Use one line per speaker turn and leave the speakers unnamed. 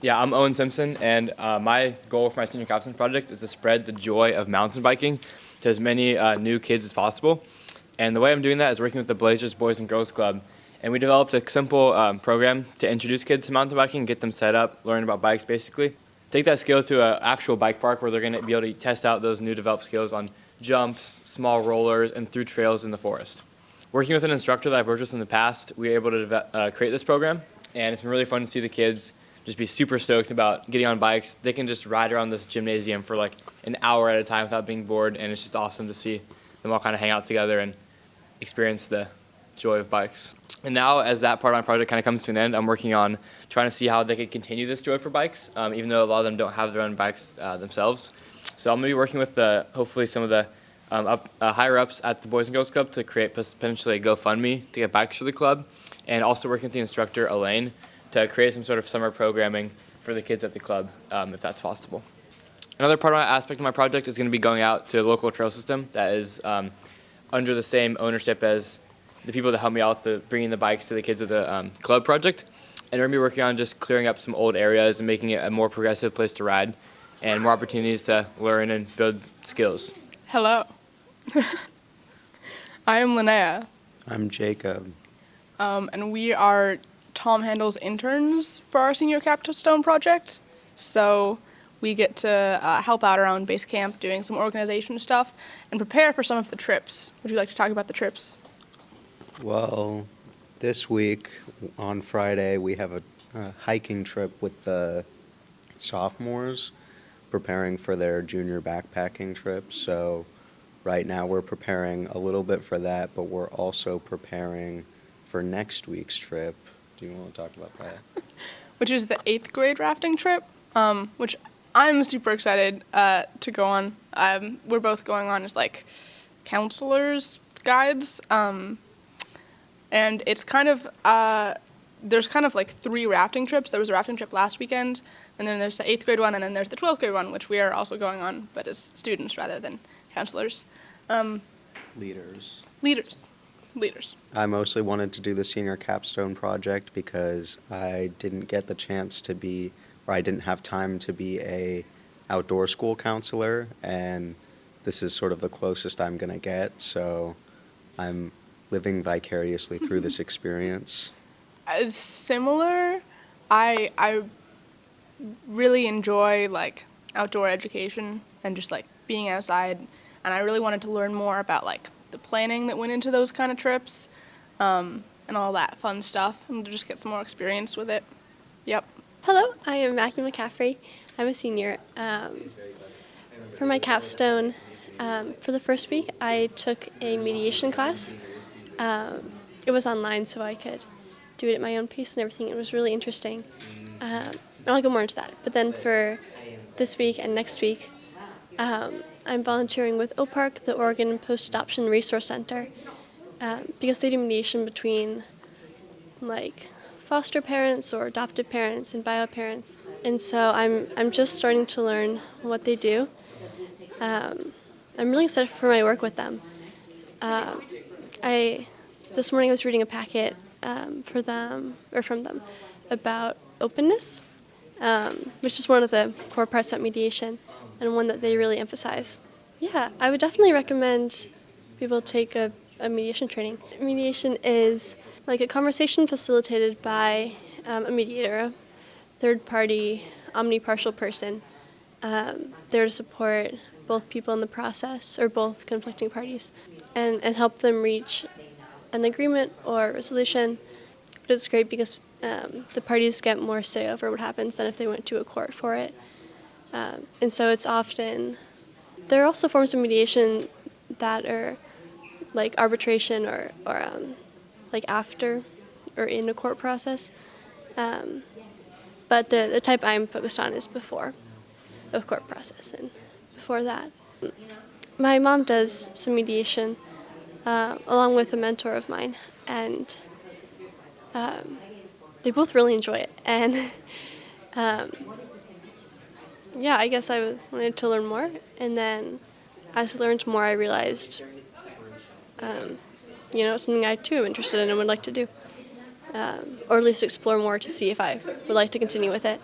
Yeah, I'm Owen Simpson, and my goal for my senior capstone project is to spread the joy of mountain biking to as many new kids as possible. And the way I'm doing that is working with the Blazers Boys and Girls Club. And we developed a simple program to introduce kids to mountain biking, get them set up, learn about bikes basically. Take that skill to an actual bike park where they're going to be able to test out those new developed skills on jumps, small rollers, and through trails in the forest. Working with an instructor that I've worked with in the past, we were able to create this program, and it's been really fun to see the kids just be super stoked about getting on bikes. They can just ride around this gymnasium for like an hour at a time without being bored, and it's just awesome to see them all kind of hang out together and experience the joy of bikes. And now, as that part of my project kind of comes to an end, I'm working on trying to see how they could continue this joy for bikes, even though a lot of them don't have their own bikes themselves. So I'm going to be working with hopefully some of the higher-ups at the Boys and Girls Club to create potentially a GoFundMe to get bikes for the club, and also working with the instructor, Elaine, to create some sort of summer programming for the kids at the club, if that's possible. Another aspect of my project is going to be going out to a local trail system that is under the same ownership as the people that help me out with bringing the bikes to the kids of the club project. And we're going to be working on just clearing up some old areas and making it a more progressive place to ride and more opportunities to learn and build skills.
Hello. I am Linnea.
I'm Jacob.
And we are Tom Handel's interns for our senior Capstone project. So we get to help out around base camp doing some organization stuff and prepare for some of the trips. Would you like to talk about the trips?
Well, this week on Friday we have a hiking trip with the sophomores preparing for their junior backpacking trip. So right now we're preparing a little bit for that, but we're also preparing for next week's trip. Do you want to talk about that?
Which is the 8th grade rafting trip, which I'm super excited to go on. We're both going on as like counselors, guides, and it's kind of there's kind of like 3 rafting trips. There was a rafting trip last weekend, and then there's the 8th grade one, and then there's the 12th grade one, which we are also going on, but as students rather than counselors.
Leaders.
I
mostly wanted to do the senior capstone project because I didn't get the chance to be, or I didn't have time to be a outdoor school counselor, and this is sort of the closest I'm going to get, so I'm living vicariously through this experience.
It's similar. I really enjoy like outdoor education and just like being outside, and I really wanted to learn more about like the planning that went into those kind of trips, and all that fun stuff, and to just get some more experience with it. Yep.
Hello, I am Maggie McCaffrey. I'm a senior. For my capstone, for the first week, I took a mediation class. It was online, so I could do it at my own pace and everything. It was really interesting. And I'll go more into that. But then for this week and next week, I'm volunteering with OPARC, the Oregon Post-Adoption Resource Center, because they do mediation between like foster parents or adoptive parents and bio parents. And so I'm just starting to learn what they do. I'm really excited for my work with them. This morning I was reading a packet from them about openness, which is one of the core parts of mediation and one that they really emphasize. Yeah, I would definitely recommend people take a mediation training. Mediation is like a conversation facilitated by a mediator, a third-party, omnipartial person, there to support both people in the process or both conflicting parties and help them reach an agreement or resolution. But it's great because the parties get more say over what happens than if they went to a court for it. And so it's often, there are also forms of mediation that are like arbitration or like after or in a court process. But the type I'm focused on is before a court process and before that. My mom does some mediation along with a mentor of mine, and they both really enjoy it. And yeah, I guess I wanted to learn more, and then as I learned more, I realized, it's something I too am interested in and would like to do, or at least explore more to see if I would like to continue with it.